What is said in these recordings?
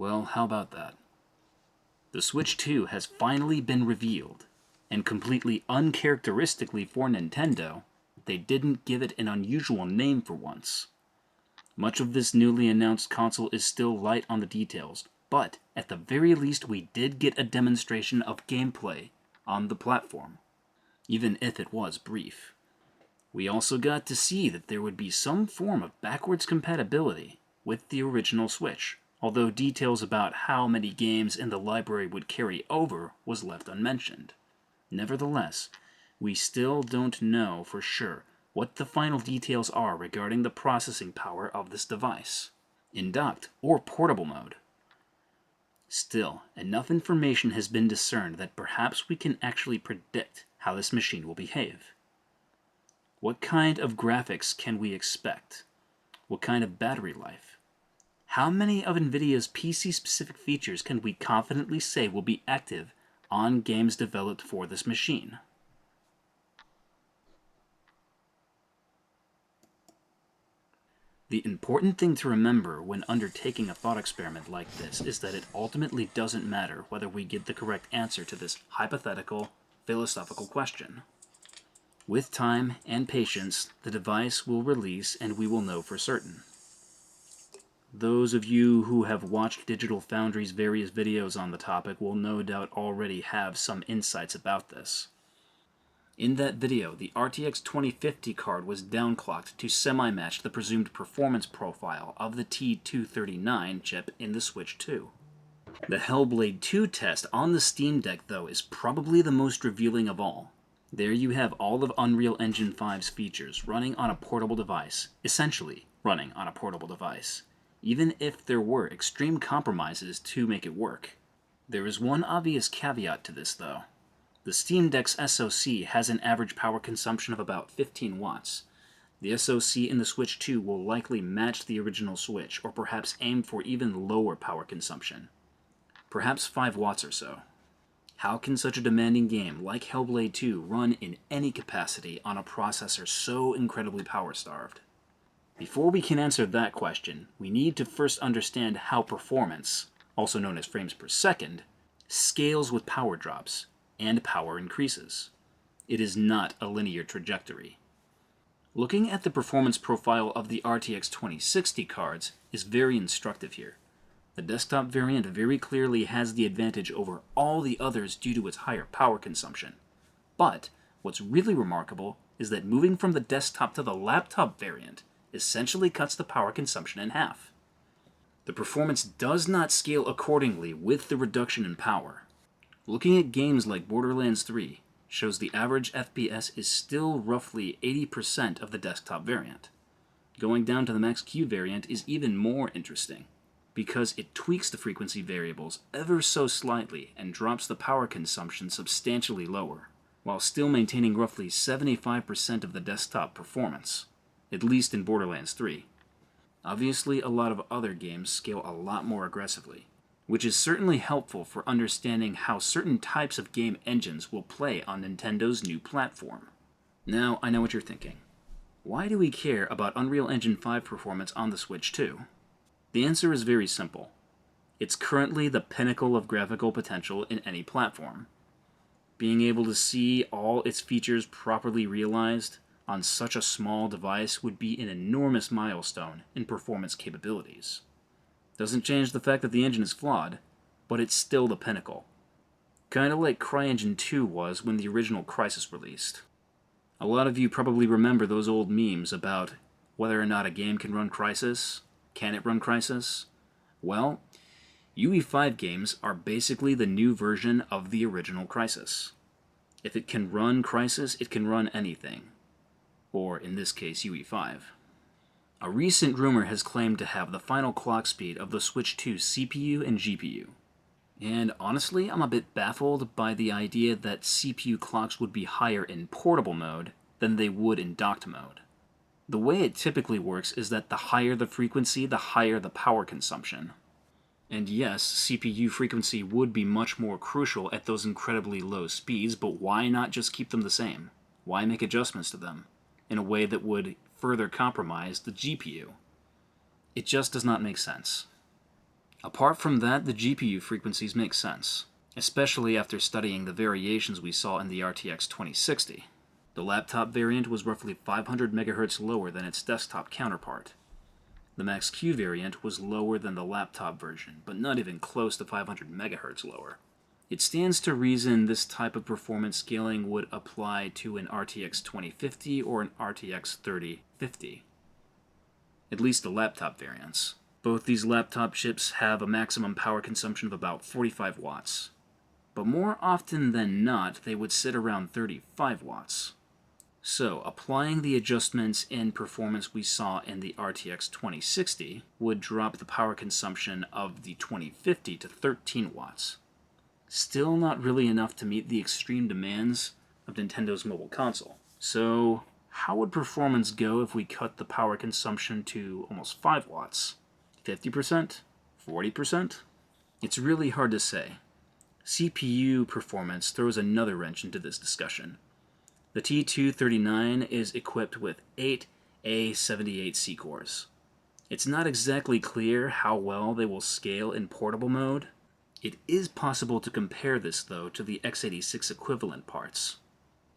Well, how about that? The Switch 2 has finally been revealed, and completely uncharacteristically for Nintendo, they didn't give it an unusual name for once. Much of this newly announced console is still light on the details, but at the very least we did get a demonstration of gameplay on the platform, even if it was brief. We also got to see that there would be some form of backwards compatibility with the original Switch, although details about how many games in the library would carry over was left unmentioned. Nevertheless, we still don't know for sure what the final details are regarding the processing power of this device, in docked or portable mode. Still, enough information has been discerned that perhaps we can actually predict how this machine will behave. What kind of graphics can we expect? What kind of battery life? How many of NVIDIA's PC-specific features can we confidently say will be active on games developed for this machine? The important thing to remember when undertaking a thought experiment like this is that it ultimately doesn't matter whether we get the correct answer to this hypothetical, philosophical question. With time and patience, the device will release and we will know for certain. Those of you who have watched Digital Foundry's various videos on the topic will no doubt already have some insights about this. In that video, the RTX 2050 card was downclocked to semi-match the presumed performance profile of the T239 chip in the Switch 2. The Hellblade 2 test on the Steam Deck, though, is probably the most revealing of all. There you have all of Unreal Engine 5's features running on a portable device, essentially running on a portable device, even if there were extreme compromises to make it work. There is one obvious caveat to this, though. The Steam Deck's SoC has an average power consumption of about 15 watts. The SoC in the Switch 2 will likely match the original Switch, or perhaps aim for even lower power consumption. Perhaps 5 watts or so. How can such a demanding game like Hellblade 2 run in any capacity on a processor so incredibly power-starved? Before we can answer that question, we need to first understand how performance, also known as frames per second, scales with power drops and power increases. It is not a linear trajectory. Looking at the performance profile of the RTX 2060 cards is very instructive here. The desktop variant very clearly has the advantage over all the others due to its higher power consumption. But what's really remarkable is that moving from the desktop to the laptop variant essentially cuts the power consumption in half. The performance does not scale accordingly with the reduction in power. Looking at games like Borderlands 3 shows the average FPS is still roughly 80% of the desktop variant. Going down to the Max-Q variant is even more interesting, because it tweaks the frequency variables ever so slightly and drops the power consumption substantially lower, while still maintaining roughly 75% of the desktop performance, at least in Borderlands 3. Obviously, a lot of other games scale a lot more aggressively, which is certainly helpful for understanding how certain types of game engines will play on Nintendo's new platform. Now, I know what you're thinking. Why do we care about Unreal Engine 5 performance on the Switch 2? The answer is very simple. It's currently the pinnacle of graphical potential in any platform. Being able to see all its features properly realized on such a small device would be an enormous milestone in performance capabilities. Doesn't change the fact that the engine is flawed, but it's still the pinnacle. Kinda like CryEngine 2 was when the original Crysis released. A lot of you probably remember those old memes about whether or not a game can run Crysis. Can it run Crysis? Well, UE5 games are basically the new version of the original Crysis. If it can run Crysis, it can run anything. Or, in this case, UE5. A recent rumor has claimed to have the final clock speed of the Switch 2 CPU and GPU. And honestly, I'm a bit baffled by the idea that CPU clocks would be higher in portable mode than they would in docked mode. The way it typically works is that the higher the frequency, the higher the power consumption. And yes, CPU frequency would be much more crucial at those incredibly low speeds, but why not just keep them the same? Why make adjustments to them in a way that would further compromise the GPU? It just does not make sense. Apart from that, the GPU frequencies make sense, especially after studying the variations we saw in the RTX 2060. The laptop variant was roughly 500 MHz lower than its desktop counterpart. The Max-Q variant was lower than the laptop version, but not even close to 500 MHz lower. It stands to reason this type of performance scaling would apply to an RTX 2050 or an RTX 3050. At least the laptop variants. Both these laptop chips have a maximum power consumption of about 45 watts. But more often than not, they would sit around 35 watts. So, applying the adjustments in performance we saw in the RTX 2060 would drop the power consumption of the 2050 to 13 watts. Still not really enough to meet the extreme demands of Nintendo's mobile console. So, how would performance go if we cut the power consumption to almost 5 watts? 50%? 40%? It's really hard to say. CPU performance throws another wrench into this discussion. The T239 is equipped with 8 A78C cores. It's not exactly clear how well they will scale in portable mode. It is possible to compare this, though, to the x86 equivalent parts.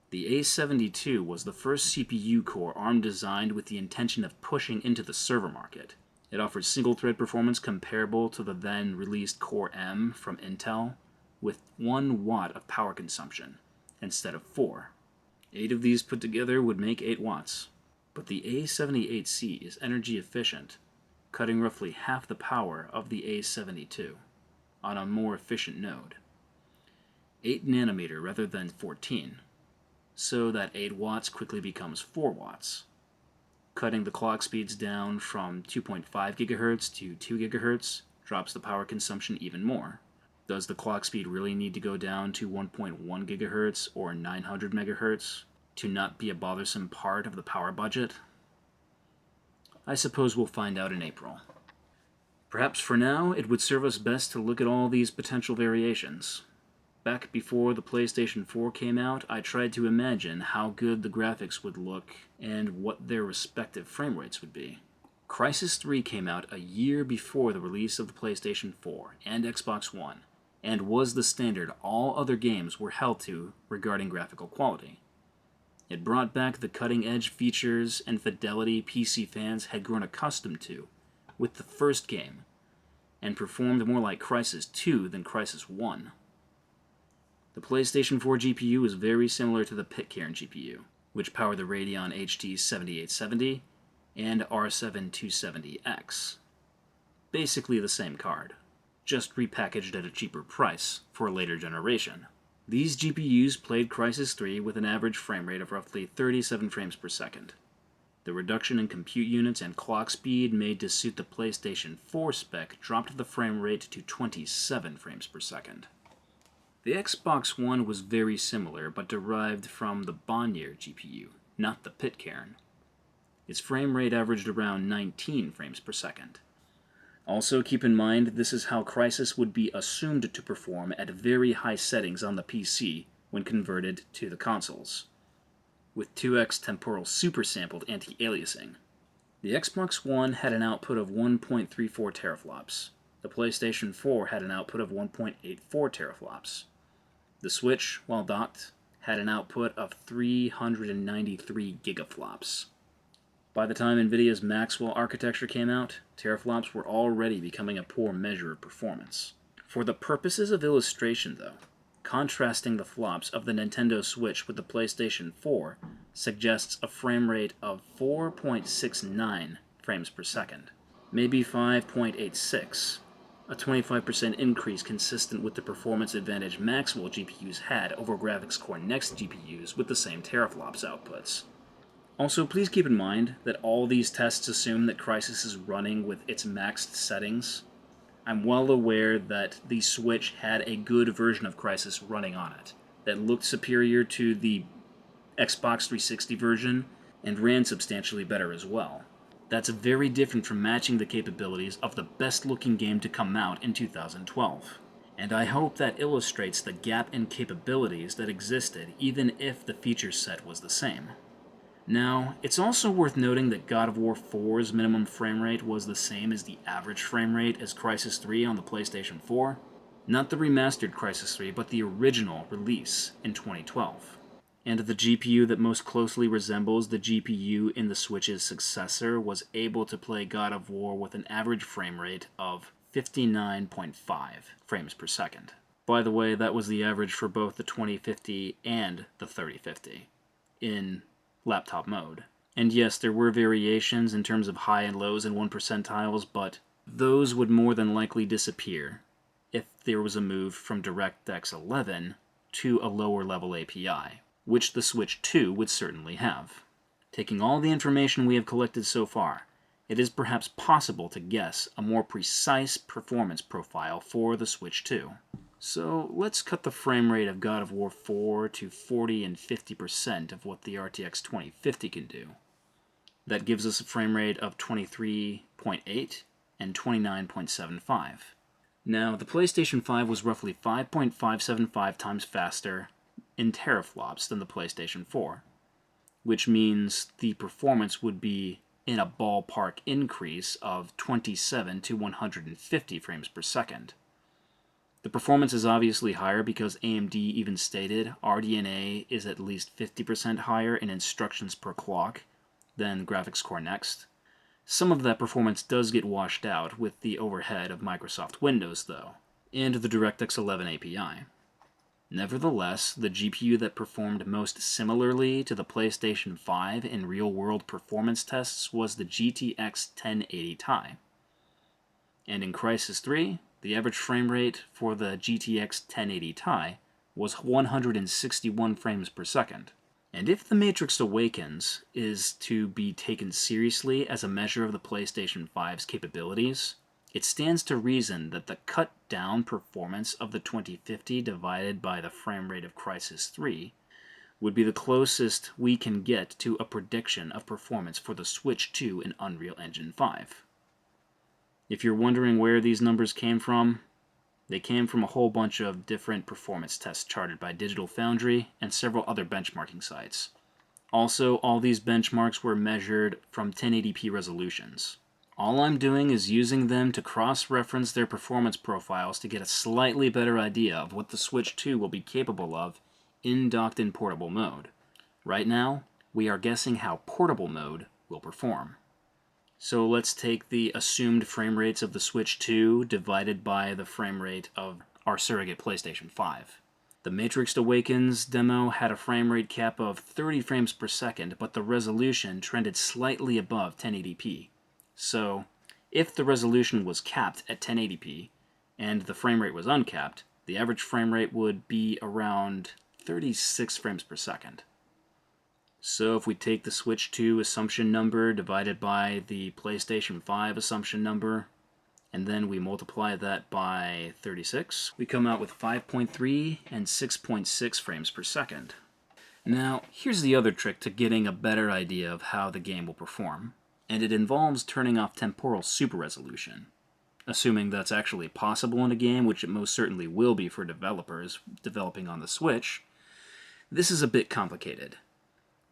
The A72 was the first CPU core ARM designed with the intention of pushing into the server market. It offers single-thread performance comparable to the then-released Core M from Intel, with 1 watt of power consumption, instead of 4. 8 of these put together would make 8 watts. But the A78C is energy efficient, cutting roughly half the power of the A72 on a more efficient node. 8 nanometer rather than 14, so that 8 watts quickly becomes 4 watts. Cutting the clock speeds down from 2.5 GHz to 2 GHz drops the power consumption even more. Does the clock speed really need to go down to 1.1 GHz or 900 MHz to not be a bothersome part of the power budget? I suppose we'll find out in April. Perhaps for now, it would serve us best to look at all these potential variations. Back before the PlayStation 4 came out, I tried to imagine how good the graphics would look and what their respective frame rates would be. Crysis 3 came out a year before the release of the PlayStation 4 and Xbox One, and was the standard all other games were held to regarding graphical quality. It brought back the cutting-edge features and fidelity PC fans had grown accustomed to with the first game, and performed more like Crysis 2 than Crysis 1. The PlayStation 4 GPU is very similar to the Pitcairn GPU, which powered the Radeon HD 7870 and R7 270X. Basically the same card, just repackaged at a cheaper price for a later generation. These GPUs played Crysis 3 with an average frame rate of roughly 37 frames per second. The reduction in compute units and clock speed made to suit the PlayStation 4 spec dropped the frame rate to 27 frames per second. The Xbox One was very similar, but derived from the Bonnier GPU, not the Pitcairn. Its frame rate averaged around 19 frames per second. Also keep in mind this is how Crysis would be assumed to perform at very high settings on the PC when converted to the consoles, with 2x temporal supersampled anti-aliasing. The Xbox One had an output of 1.34 teraflops. The PlayStation 4 had an output of 1.84 teraflops. The Switch, while docked, had an output of 393 gigaflops. By the time NVIDIA's Maxwell architecture came out, teraflops were already becoming a poor measure of performance. For the purposes of illustration, though, contrasting the flops of the Nintendo Switch with the PlayStation 4 suggests a frame rate of 4.69 frames per second, maybe 5.86, a 25% increase consistent with the performance advantage Maxwell GPUs had over Graphics Core Next GPUs with the same teraflops outputs. Also, please keep in mind that all these tests assume that Crysis is running with its maxed settings. I'm well aware that the Switch had a good version of Crysis running on it that looked superior to the Xbox 360 version and ran substantially better as well. That's very different from matching the capabilities of the best-looking game to come out in 2012. And I hope that illustrates the gap in capabilities that existed even if the feature set was the same. Now, it's also worth noting that God of War 4's minimum frame rate was the same as the average frame rate as Crysis 3 on the PlayStation 4. Not the remastered Crysis 3, but the original release in 2012. And the GPU that most closely resembles the GPU in the Switch's successor was able to play God of War with an average frame rate of 59.5 frames per second. By the way, that was the average for both the 2050 and the 3050 in laptop mode. And yes, there were variations in terms of high and lows and 1 percentiles, but those would more than likely disappear if there was a move from DirectX 11 to a lower level API, which the Switch 2 would certainly have. Taking all the information we have collected so far, it is perhaps possible to guess a more precise performance profile for the Switch 2. So let's cut the frame rate of God of War 4 to 40 and 50% of what the RTX 2050 can do. That gives us a frame rate of 23.8 and 29.75. Now, the PlayStation 5 was roughly 5.575 times faster in teraflops than the PlayStation 4, which means the performance would be in a ballpark increase of 27 to 150 frames per second. The performance is obviously higher because AMD even stated RDNA is at least 50% higher in instructions per clock than Graphics Core Next. Some of that performance does get washed out with the overhead of Microsoft Windows, though, and the DirectX 11 API. Nevertheless, the GPU that performed most similarly to the PlayStation 5 in real-world performance tests was the GTX 1080 Ti. And in Crysis 3, the average frame rate for the GTX 1080 Ti was 161 frames per second. And if The Matrix Awakens is to be taken seriously as a measure of the PlayStation 5's capabilities, it stands to reason that the cut-down performance of the 2050 divided by the frame rate of Crysis 3 would be the closest we can get to a prediction of performance for the Switch 2 in Unreal Engine 5. If you're wondering where these numbers came from, they came from a whole bunch of different performance tests charted by Digital Foundry and several other benchmarking sites. Also, all these benchmarks were measured from 1080p resolutions. All I'm doing is using them to cross-reference their performance profiles to get a slightly better idea of what the Switch 2 will be capable of in docked-in portable mode. Right now, we are guessing how portable mode will perform. So let's take the assumed frame rates of the Switch 2 divided by the frame rate of our surrogate PlayStation 5. The Matrix Awakens demo had a frame rate cap of 30 frames per second, but the resolution trended slightly above 1080p. So, if the resolution was capped at 1080p and the frame rate was uncapped, the average frame rate would be around 36 frames per second. So if we take the Switch 2 assumption number divided by the PlayStation 5 assumption number, and then we multiply that by 36, we come out with 5.3 and 6.6 frames per second. Now, here's the other trick to getting a better idea of how the game will perform, and it involves turning off temporal super resolution. Assuming that's actually possible in a game, which it most certainly will be for developers developing on the Switch, this is a bit complicated,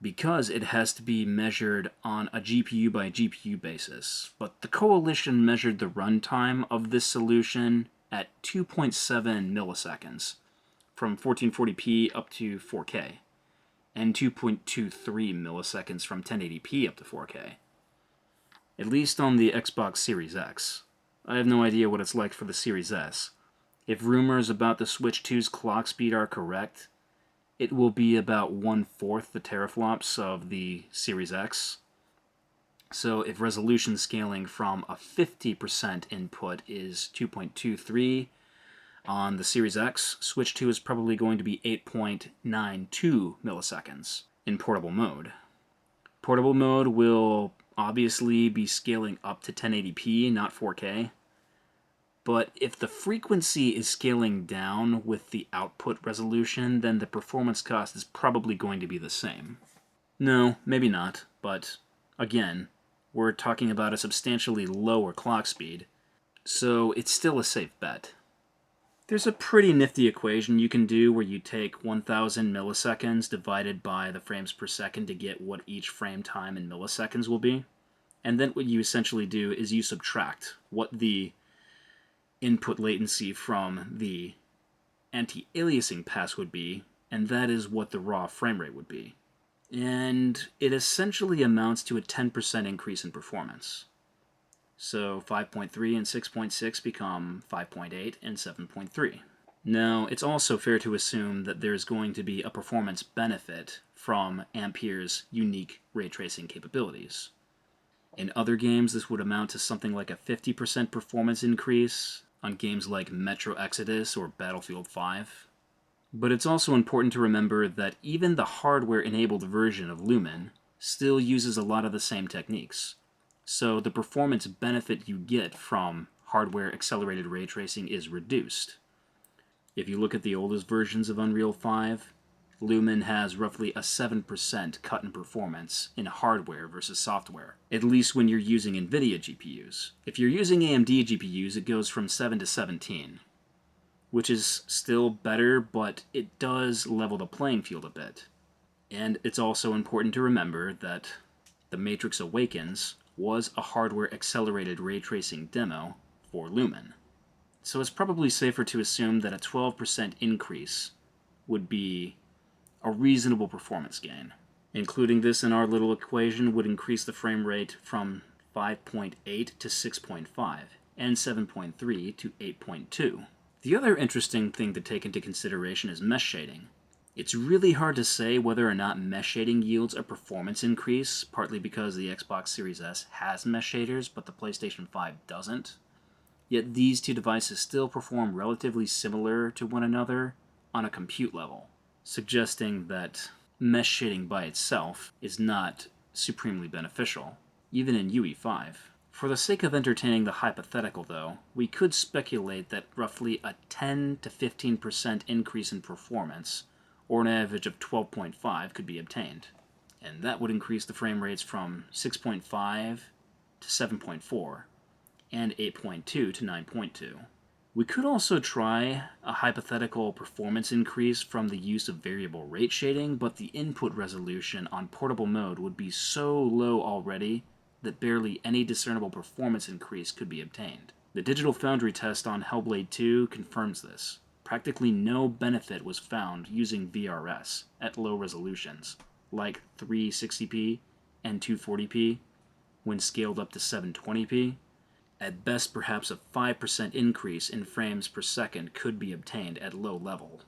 because it has to be measured on a GPU by GPU basis. But the Coalition measured the runtime of this solution at 2.7 milliseconds, from 1440p up to 4K, and 2.23 milliseconds from 1080p up to 4K. At least on the Xbox Series X. I have no idea what it's like for the Series S. If rumors about the Switch 2's clock speed are correct, it will be about 1/4 the teraflops of the Series X. So if resolution scaling from a 50% input is 2.23 on the Series X, Switch 2 is probably going to be 8.92 milliseconds in portable mode. Portable mode will obviously be scaling up to 1080p, not 4K. But if the frequency is scaling down with the output resolution, then the performance cost is probably going to be the same. No, maybe not, but again, we're talking about a substantially lower clock speed, so it's still a safe bet. There's a pretty nifty equation you can do where you take 1000 milliseconds divided by the frames per second to get what each frame time in milliseconds will be. And then what you essentially do is you subtract what the input latency from the anti-aliasing pass would be, and that is what the raw frame rate would be. And it essentially amounts to a 10% increase in performance. So 5.3 and 6.6 become 5.8 and 7.3. Now, it's also fair to assume that there's going to be a performance benefit from Ampere's unique ray tracing capabilities. In other games, this would amount to something like a 50% performance increase on games like Metro Exodus or Battlefield 5. But it's also important to remember that even the hardware-enabled version of Lumen still uses a lot of the same techniques. So the performance benefit you get from hardware-accelerated ray tracing is reduced. If you look at the oldest versions of Unreal 5, Lumen has roughly a 7% cut in performance in hardware versus software, at least when you're using NVIDIA GPUs. If you're using AMD GPUs, it goes from 7 to 17, which is still better, but it does level the playing field a bit. And it's also important to remember that The Matrix Awakens was a hardware-accelerated ray tracing demo for Lumen. So it's probably safer to assume that a 12% increase would be a reasonable performance gain. Including this in our little equation would increase the frame rate from 5.8 to 6.5 and 7.3 to 8.2. The other interesting thing to take into consideration is mesh shading. It's really hard to say whether or not mesh shading yields a performance increase, partly because the Xbox Series S has mesh shaders, but the PlayStation 5 doesn't. Yet these two devices still perform relatively similar to one another on a compute level, suggesting that mesh shading by itself is not supremely beneficial, even in UE5. For the sake of entertaining the hypothetical, though, we could speculate that roughly a 10 to 15% increase in performance, or an average of 12.5, could be obtained. And that would increase the frame rates from 6.5 to 7.4, and 8.2 to 9.2. We could also try a hypothetical performance increase from the use of variable rate shading, but the input resolution on portable mode would be so low already that barely any discernible performance increase could be obtained. The Digital Foundry test on Hellblade 2 confirms this. Practically no benefit was found using VRS at low resolutions, like 360p and 240p, when scaled up to 720p. At best, perhaps a 5% increase in frames per second could be obtained at low level.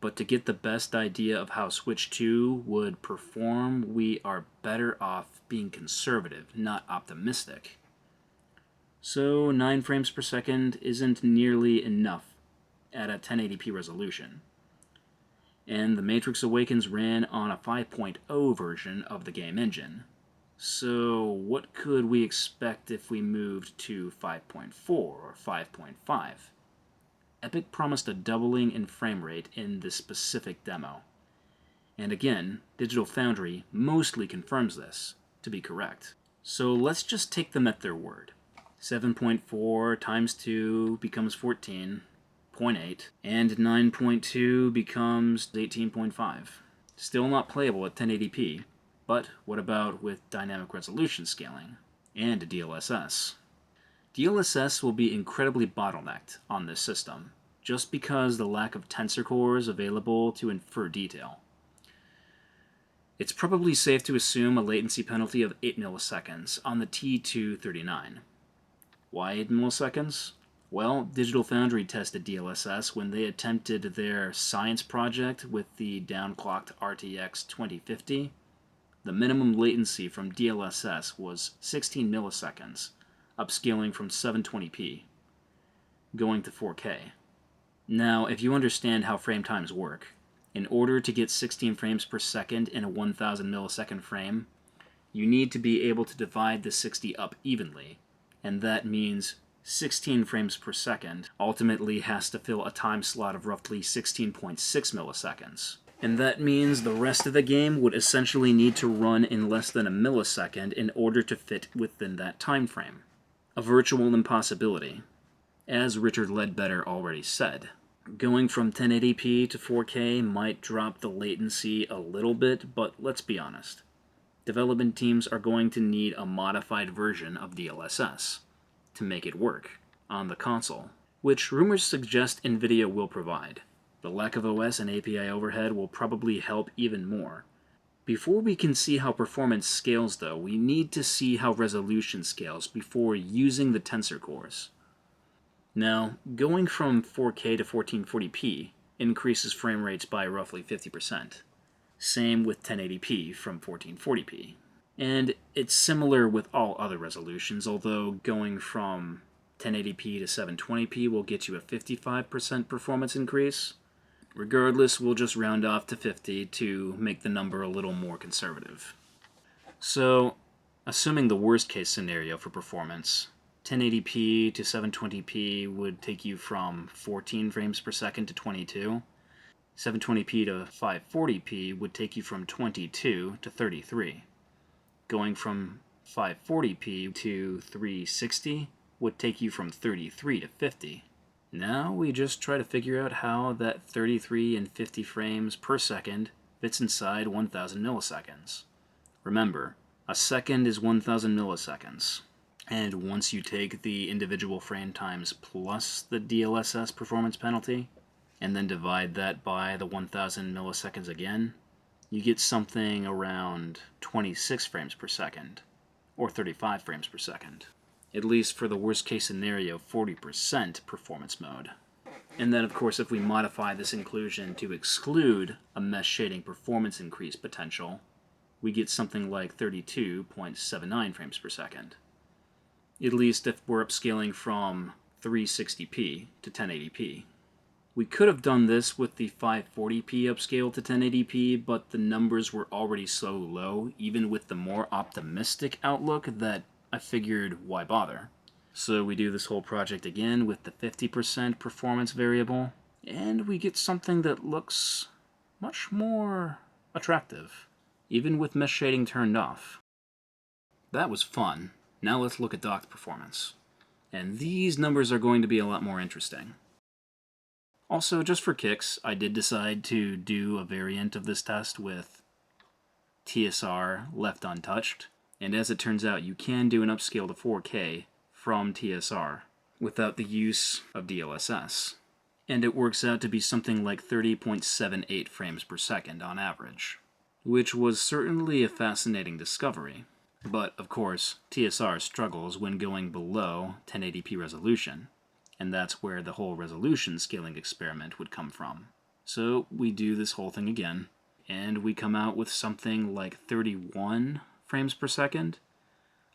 But to get the best idea of how Switch 2 would perform, we are better off being conservative, not optimistic. So 9 frames per second isn't nearly enough at a 1080p resolution. And The Matrix Awakens ran on a 5.0 version of the game engine. So what could we expect if we moved to 5.4 or 5.5? Epic promised a doubling in frame rate in this specific demo. And again, Digital Foundry mostly confirms this to be correct. So let's just take them at their word. 7.4 times 2 becomes 14.8, and 9.2 becomes 18.5. Still not playable at 1080p. But what about with dynamic resolution scaling and DLSS? DLSS will be incredibly bottlenecked on this system, just because the lack of tensor cores available to infer detail. It's probably safe to assume a latency penalty of 8 milliseconds on the T239. Why 8 milliseconds? Well, Digital Foundry tested DLSS when they attempted their science project with the downclocked RTX 2050. The minimum latency from DLSS was 16 milliseconds, upscaling from 720p, going to 4K. Now, if you understand how frame times work, in order to get 16 frames per second in a 1000 millisecond frame, you need to be able to divide the 60 up evenly, and that means 16 frames per second ultimately has to fill a time slot of roughly 16.6 milliseconds. And that means the rest of the game would essentially need to run in less than a millisecond in order to fit within that time frame. A virtual impossibility, as Richard Ledbetter already said. Going from 1080p to 4K might drop the latency a little bit, but let's be honest. Development teams are going to need a modified version of DLSS to make it work on the console, which rumors suggest NVIDIA will provide. The lack of OS and API overhead will probably help even more. Before we can see how performance scales, though, we need to see how resolution scales before using the tensor cores. Now, going from 4K to 1440p increases frame rates by roughly 50%. Same with 1080p from 1440p. And it's similar with all other resolutions, although going from 1080p to 720p will get you a 55% performance increase. Regardless, we'll just round off to 50 to make the number a little more conservative. So, assuming the worst case scenario for performance, 1080p to 720p would take you from 14 frames per second to 22. 720p to 540p would take you from 22 to 33. Going from 540p to 360 would take you from 33 to 50. Now we just try to figure out how that 33 and 50 frames per second fits inside 1000 milliseconds. Remember, a second is 1000 milliseconds. And once you take the individual frame times plus the DLSS performance penalty, and then divide that by the 1000 milliseconds again, you get something around 26 frames per second, or 35 frames per second. At least for the worst case scenario, 40% performance mode. And then of course if we modify this inclusion to exclude a mesh shading performance increase potential, we get something like 32.79 frames per second. At least if we're upscaling from 360p to 1080p. We could have done this with the 540p upscale to 1080p, but the numbers were already so low, even with the more optimistic outlook, that I figured why bother. So we do this whole project again with the 50% performance variable, and we get something that looks much more attractive, even with mesh shading turned off. That was fun. Now let's look at docked performance. And these numbers are going to be a lot more interesting. Also, just for kicks, I did decide to do a variant of this test with TSR left untouched. And as it turns out, you can do an upscale to 4K from TSR without the use of DLSS. And it works out to be something like 30.78 frames per second on average, which was certainly a fascinating discovery. But, of course, TSR struggles when going below 1080p resolution, and that's where the whole resolution scaling experiment would come from. So we do this whole thing again, and we come out with something like 31 frames per second,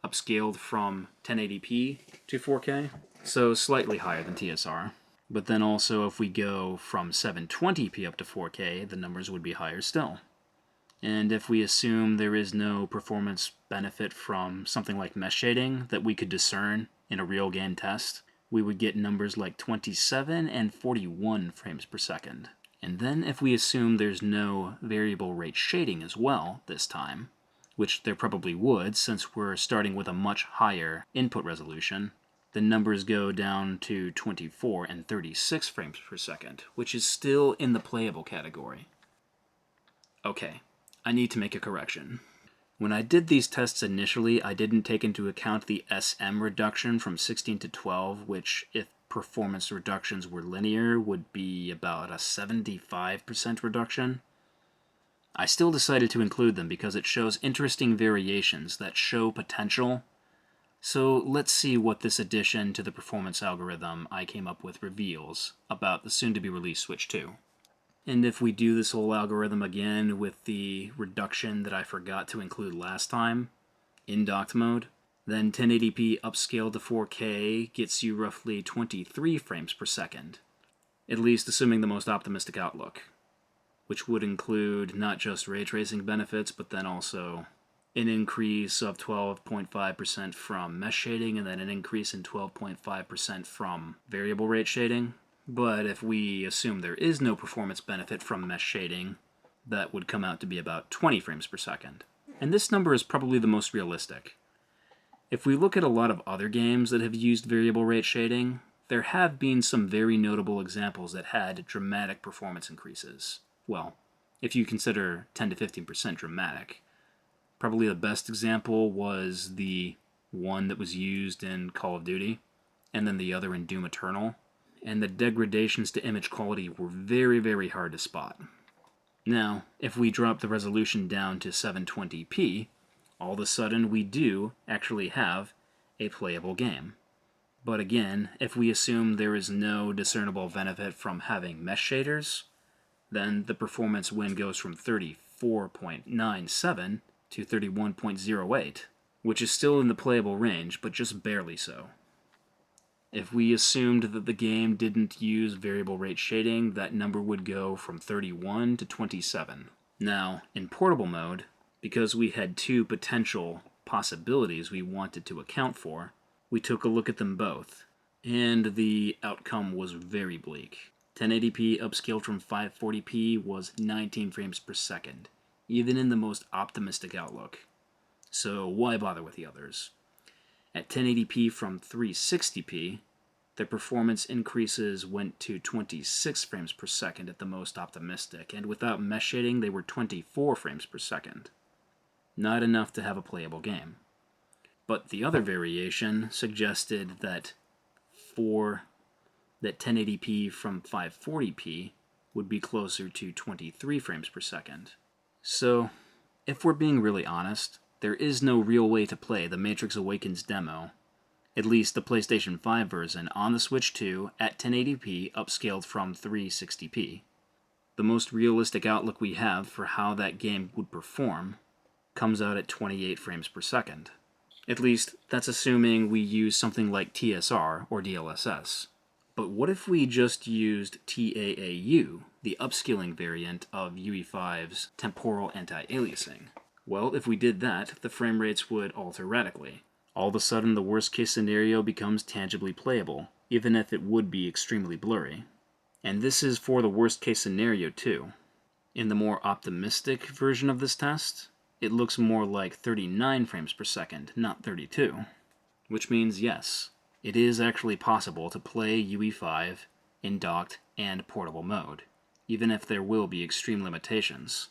upscaled from 1080p to 4K, so slightly higher than TSR. But then also if we go from 720p up to 4K, the numbers would be higher still. And if we assume there is no performance benefit from something like mesh shading that we could discern in a real game test, we would get numbers like 27 and 41 frames per second. And then if we assume there's no variable rate shading as well this time, which there probably would since we're starting with a much higher input resolution, the numbers go down to 24 and 36 frames per second, which is still in the playable category. Okay, I need to make a correction. When I did these tests initially, I didn't take into account the SM reduction from 16 to 12, which, if performance reductions were linear, would be about a 75% reduction. I still decided to include them because it shows interesting variations that show potential. So let's see what this addition to the performance algorithm I came up with reveals about the soon-to-be-released Switch 2. And if we do this whole algorithm again with the reduction that I forgot to include last time, in docked mode, then 1080p upscaled to 4K gets you roughly 23 frames per second, at least assuming the most optimistic outlook, which would include not just ray tracing benefits, but then also an increase of 12.5% from mesh shading, and then an increase in 12.5% from variable rate shading. But if we assume there is no performance benefit from mesh shading, that would come out to be about 20 frames per second. And this number is probably the most realistic. If we look at a lot of other games that have used variable rate shading, there have been some very notable examples that had dramatic performance increases. Well, if you consider 10 to 15% dramatic. Probably the best example was the one that was used in Call of Duty, and then the other in Doom Eternal. And the degradations to image quality were very, very hard to spot. Now, if we drop the resolution down to 720p, all of a sudden we do actually have a playable game. But again, if we assume there is no discernible benefit from having mesh shaders, then the performance win goes from 34.97 to 31.08, which is still in the playable range, but just barely so. If we assumed that the game didn't use variable rate shading, that number would go from 31 to 27. Now, in portable mode, because we had two potential possibilities we wanted to account for, we took a look at them both, and the outcome was very bleak. 1080p upscaled from 540p was 19 frames per second, even in the most optimistic outlook. So why bother with the others? At 1080p from 360p, the performance increases went to 26 frames per second at the most optimistic, and without mesh shading they were 24 frames per second. Not enough to have a playable game. But the other variation suggested that 1080p from 540p would be closer to 23 frames per second. So, if we're being really honest, there is no real way to play the Matrix Awakens demo, at least the PlayStation 5 version, on the Switch 2 at 1080p upscaled from 360p. The most realistic outlook we have for how that game would perform comes out at 28 frames per second. At least, that's assuming we use something like TSR or DLSS. But what if we just used TAAU, the upscaling variant of UE5's temporal anti-aliasing? Well, if we did that, the frame rates would alter radically. All of a sudden, the worst-case scenario becomes tangibly playable, even if it would be extremely blurry. And this is for the worst-case scenario, too. In the more optimistic version of this test, it looks more like 39 frames per second, not 32. Which means, yes, it is actually possible to play UE5 in docked and portable mode, even if there will be extreme limitations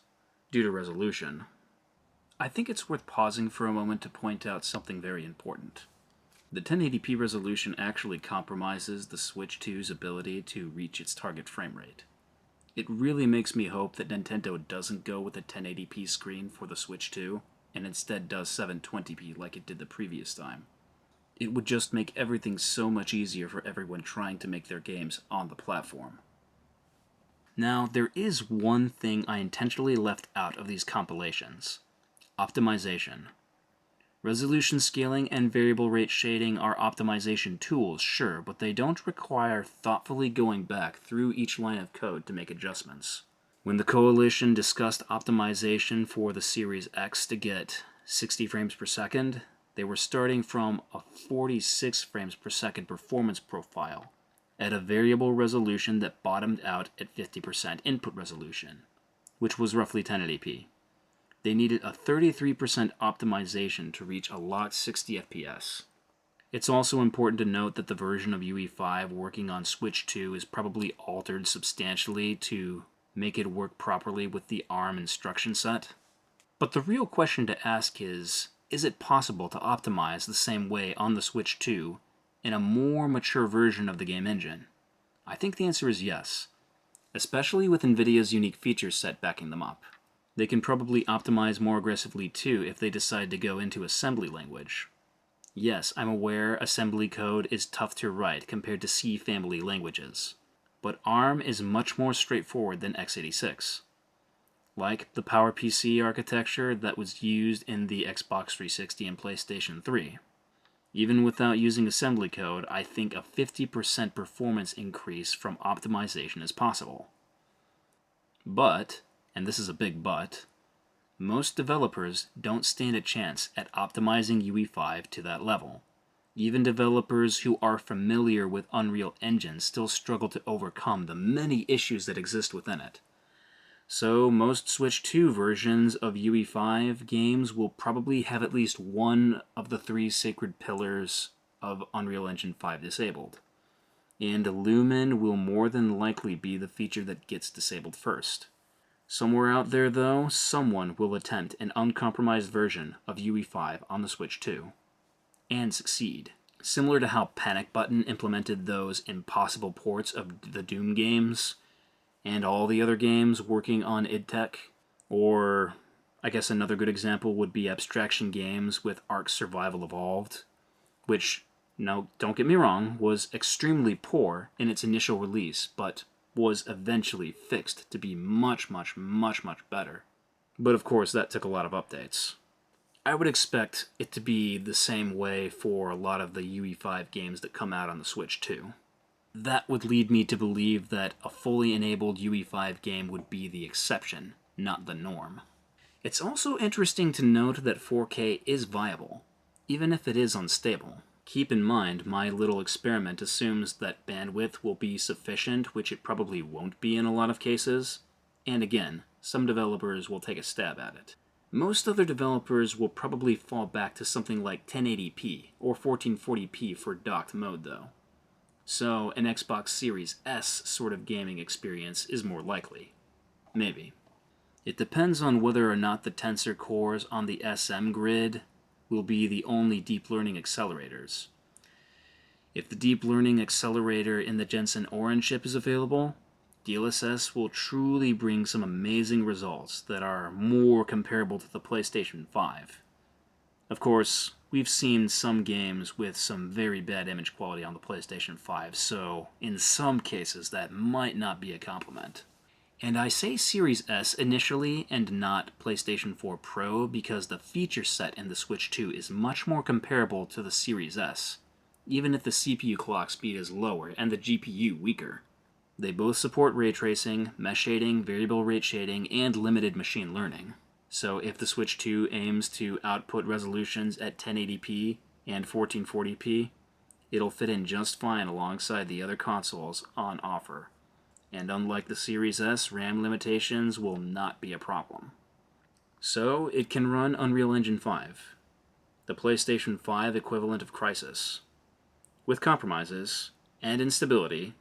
due to resolution. I think it's worth pausing for a moment to point out something very important. The 1080p resolution actually compromises the Switch 2's ability to reach its target frame rate. It really makes me hope that Nintendo doesn't go with a 1080p screen for the Switch 2 and instead does 720p like it did the previous time. It would just make everything so much easier for everyone trying to make their games on the platform. Now, there is one thing I intentionally left out of these compilations. Optimization. Resolution scaling and variable rate shading are optimization tools, sure, but they don't require thoughtfully going back through each line of code to make adjustments. When the Coalition discussed optimization for the Series X to get 60 frames per second, they were starting from a 46 frames per second performance profile at a variable resolution that bottomed out at 50% input resolution, which was roughly 1080p. They needed a 33% optimization to reach a locked 60 FPS. It's also important to note that the version of UE5 working on Switch 2 is probably altered substantially to make it work properly with the ARM instruction set. But the real question to ask is it possible to optimize the same way on the Switch 2 in a more mature version of the game engine? I think the answer is yes, especially with NVIDIA's unique feature set backing them up. They can probably optimize more aggressively too if they decide to go into assembly language. Yes, I'm aware assembly code is tough to write compared to C family languages, but ARM is much more straightforward than x86. Like the PowerPC architecture that was used in the Xbox 360 and PlayStation 3. Even without using assembly code, I think a 50% performance increase from optimization is possible. But, and this is a big but, most developers don't stand a chance at optimizing UE5 to that level. Even developers who are familiar with Unreal Engine still struggle to overcome the many issues that exist within it. So most Switch 2 versions of UE5 games will probably have at least one of the three sacred pillars of Unreal Engine 5 disabled. and Lumen will more than likely be the feature that gets disabled first. Somewhere out there, though, someone will attempt an uncompromised version of UE5 on the Switch 2, and succeed. Similar to how Panic Button implemented those impossible ports of the Doom games, and all the other games working on id Tech, or I guess another good example would be Abstraction Games with Ark Survival Evolved, which, no, don't get me wrong, was extremely poor in its initial release, but was eventually fixed to be much better. But of course, that took a lot of updates. I would expect it to be the same way for a lot of the UE5 games that come out on the Switch too. That would lead me to believe that a fully enabled UE5 game would be the exception, not the norm. It's also interesting to note that 4K is viable, even if it is unstable. Keep in mind, my little experiment assumes that bandwidth will be sufficient, which it probably won't be in a lot of cases, and again, some developers will take a stab at it. Most other developers will probably fall back to something like 1080p or 1440p for docked mode though. So an Xbox Series S sort of gaming experience is more likely. Maybe. It depends on whether or not the tensor cores on the SM grid will be the only deep learning accelerators. If the deep learning accelerator in the Jensen Orange chip is available, DLSS will truly bring some amazing results that are more comparable to the PlayStation 5. Of course, we've seen some games with some very bad image quality on the PlayStation 5, so in some cases that might not be a compliment. And I say Series S initially and not PlayStation 4 Pro because the feature set in the Switch 2 is much more comparable to the Series S, even if the CPU clock speed is lower and the GPU weaker. They both support ray tracing, mesh shading, variable rate shading, and limited machine learning. So if the Switch 2 aims to output resolutions at 1080p and 1440p, it'll fit in just fine alongside the other consoles on offer. And unlike the Series S, RAM limitations will not be a problem. So it can run Unreal Engine 5, the PlayStation 5 equivalent of Crysis, with compromises and instability,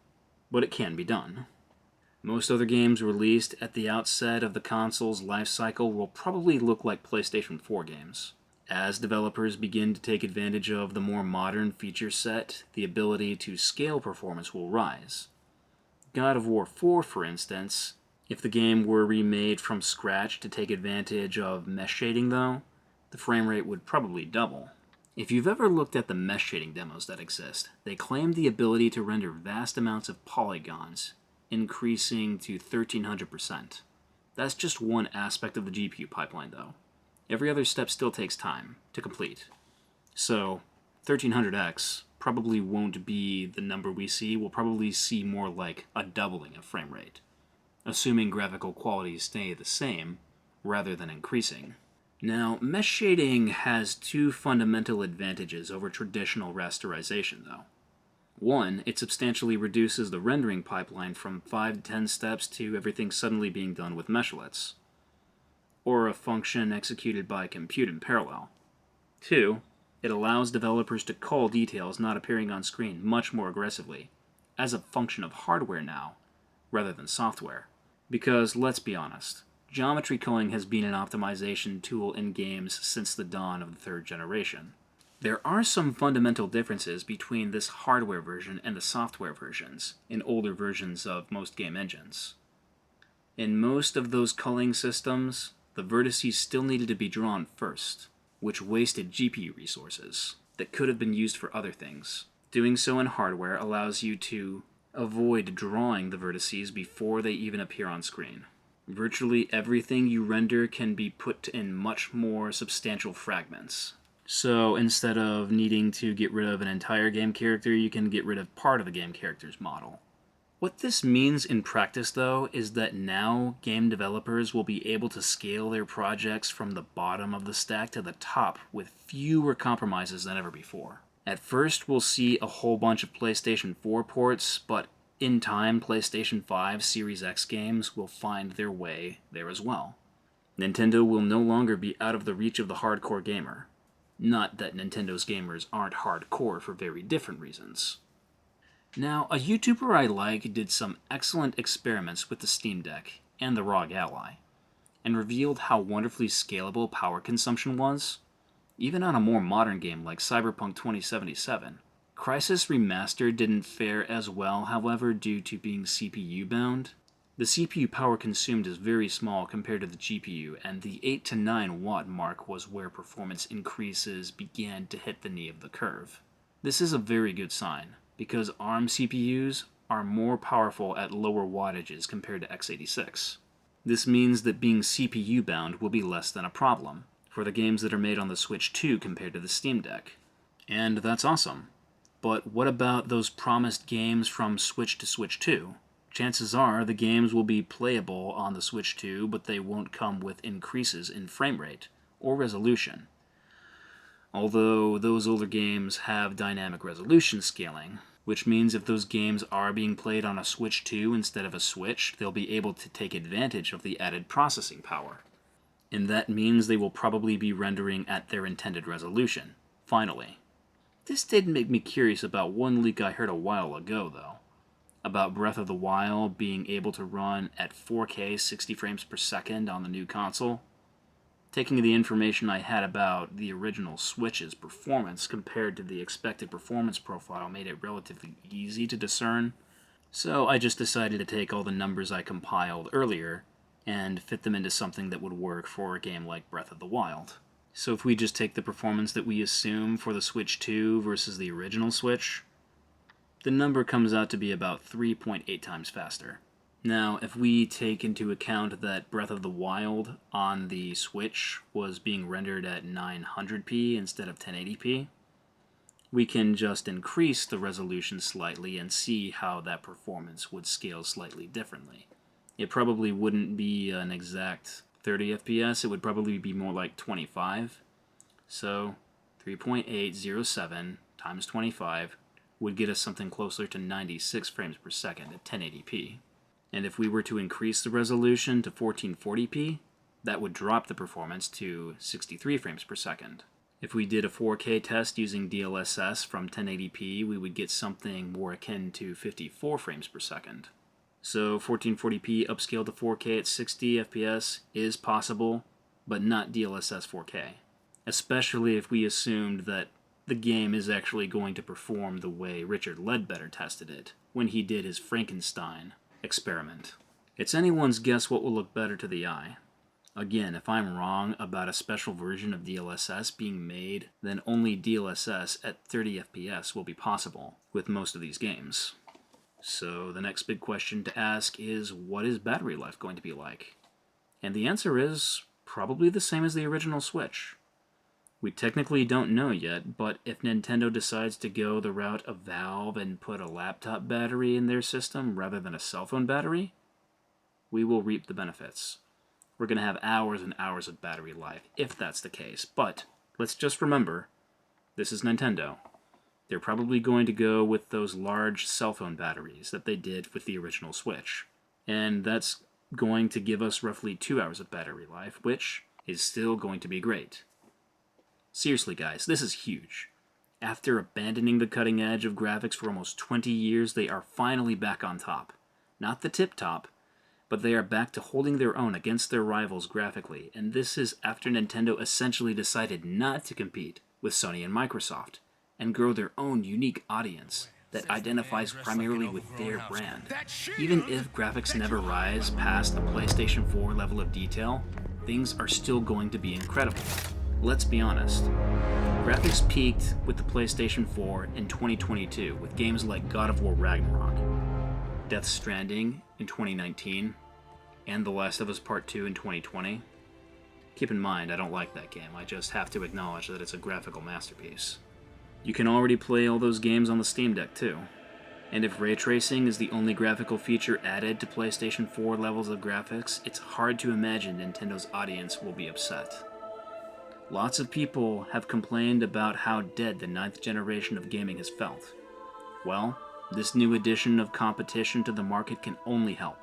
but it can be done. Most other games released at the outset of the console's life cycle will probably look like PlayStation 4 games. As developers begin to take advantage of the more modern feature set, the ability to scale performance will rise. God of War 4, for instance, if the game were remade from scratch to take advantage of mesh shading though, the frame rate would probably double. If you've ever looked at the mesh shading demos that exist, they claim the ability to render vast amounts of polygons, increasing to 1300%. That's just one aspect of the GPU pipeline though. Every other step still takes time to complete. So, 1300x probably won't be the number we see. We'll probably see more like a doubling of frame rate, assuming graphical qualities stay the same rather than increasing. Now, mesh shading has two fundamental advantages over traditional rasterization, though. One, it substantially reduces the rendering pipeline from 5 to 10 steps to everything suddenly being done with meshlets, or a function executed by compute in parallel. Two, it allows developers to cull details not appearing on screen much more aggressively, as a function of hardware now, rather than software. Because, let's be honest, geometry culling has been an optimization tool in games since the dawn of the third generation. There are some fundamental differences between this hardware version and the software versions in older versions of most game engines. In most of those culling systems, the vertices still needed to be drawn first, which wasted GPU resources that could have been used for other things. Doing so in hardware allows you to avoid drawing the vertices before they even appear on screen. Virtually everything you render can be put in much more substantial fragments. So instead of needing to get rid of an entire game character, you can get rid of part of the game character's model. What this means in practice, though, is that now game developers will be able to scale their projects from the bottom of the stack to the top with fewer compromises than ever before. At first, we'll see a whole bunch of PlayStation 4 ports, but in time, PlayStation 5 Series X games will find their way there as well. Nintendo will no longer be out of the reach of the hardcore gamer. Not that Nintendo's gamers aren't hardcore for very different reasons. Now, a YouTuber I like did some excellent experiments with the Steam Deck and the ROG Ally, and revealed how wonderfully scalable power consumption was, even on a more modern game like Cyberpunk 2077. Crysis Remastered didn't fare as well, however, due to being CPU bound. The CPU power consumed is very small compared to the GPU, and the 8 to 9 watt mark was where performance increases began to hit the knee of the curve. This is a very good sign, because ARM CPUs are more powerful at lower wattages compared to x86. This means that being CPU bound will be less than a problem for the games that are made on the Switch 2 compared to the Steam Deck. And that's awesome. But what about those promised games from Switch to Switch 2? Chances are the games will be playable on the Switch 2, but they won't come with increases in frame rate or resolution. Although those older games have dynamic resolution scaling, which means if those games are being played on a Switch 2 instead of a Switch, they'll be able to take advantage of the added processing power. And that means they will probably be rendering at their intended resolution, finally. This did make me curious about one leak I heard a while ago, though, about Breath of the Wild being able to run at 4K 60 frames per second on the new console. Taking the information I had about the original Switch's performance compared to the expected performance profile made it relatively easy to discern, so I just decided to take all the numbers I compiled earlier and fit them into something that would work for a game like Breath of the Wild. So if we just take the performance that we assume for the Switch 2 versus the original Switch, the number comes out to be about 3.8 times faster. Now, if we take into account that Breath of the Wild on the Switch was being rendered at 900p instead of 1080p, we can just increase the resolution slightly and see how that performance would scale slightly differently. It probably wouldn't be an exact 30 FPS, it would probably be more like 25. So 3.807 times 25 would get us something closer to 96 frames per second at 1080p. And if we were to increase the resolution to 1440p, that would drop the performance to 63 frames per second. If we did a 4K test using DLSS from 1080p, we would get something more akin to 54 frames per second. So 1440p upscaled to 4K at 60 FPS is possible, but not DLSS 4K. Especially if we assumed that the game is actually going to perform the way Richard Ledbetter tested it when he did his Frankenstein experiment. It's anyone's guess what will look better to the eye. Again, if I'm wrong about a special version of DLSS being made, then only DLSS at 30 FPS will be possible with most of these games. So the next big question to ask is, what is battery life going to be like? And the answer is probably the same as the original Switch. We technically don't know yet, but if Nintendo decides to go the route of Valve and put a laptop battery in their system rather than a cell phone battery, we will reap the benefits. We're going to have hours and hours of battery life if that's the case, but let's just remember, this is Nintendo. They're probably going to go with those large cell phone batteries that they did with the original Switch. And that's going to give us roughly 2 hours of battery life, which is still going to be great. Seriously, guys, this is huge. After abandoning the cutting edge of graphics for almost 20 years, they are finally back on top. Not the tip top, but they are back to holding their own against their rivals graphically, and this is after Nintendo essentially decided not to compete with Sony and Microsoft, and grow their own unique audience that identifies primarily with their brand. Even if graphics never rise past a PlayStation 4 level of detail, things are still going to be incredible. Let's be honest. Graphics peaked with the PlayStation 4 in 2022 with games like God of War Ragnarok, Death Stranding in 2019, and The Last of Us Part 2 in 2020. Keep in mind, I don't like that game. I just have to acknowledge that it's a graphical masterpiece. You can already play all those games on the Steam Deck too. And if ray tracing is the only graphical feature added to PlayStation 4 levels of graphics, it's hard to imagine Nintendo's audience will be upset. Lots of people have complained about how dead the 9th generation of gaming has felt. Well, this new addition of competition to the market can only help.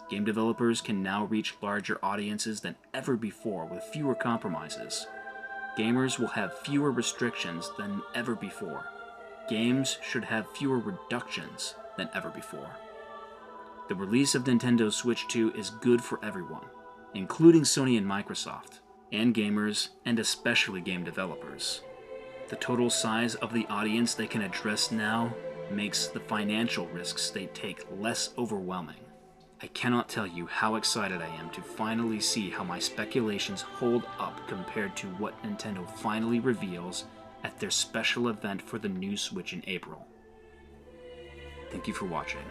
Game developers can now reach larger audiences than ever before with fewer compromises. Gamers will have fewer restrictions than ever before. games should have fewer reductions than ever before. The release of Nintendo Switch 2 is good for everyone, including Sony and Microsoft, and gamers, and especially game developers. The total size of the audience they can address now makes the financial risks they take less overwhelming. I cannot tell you how excited I am to finally see how my speculations hold up compared to what Nintendo finally reveals at their special event for the new Switch in April. Thank you for watching.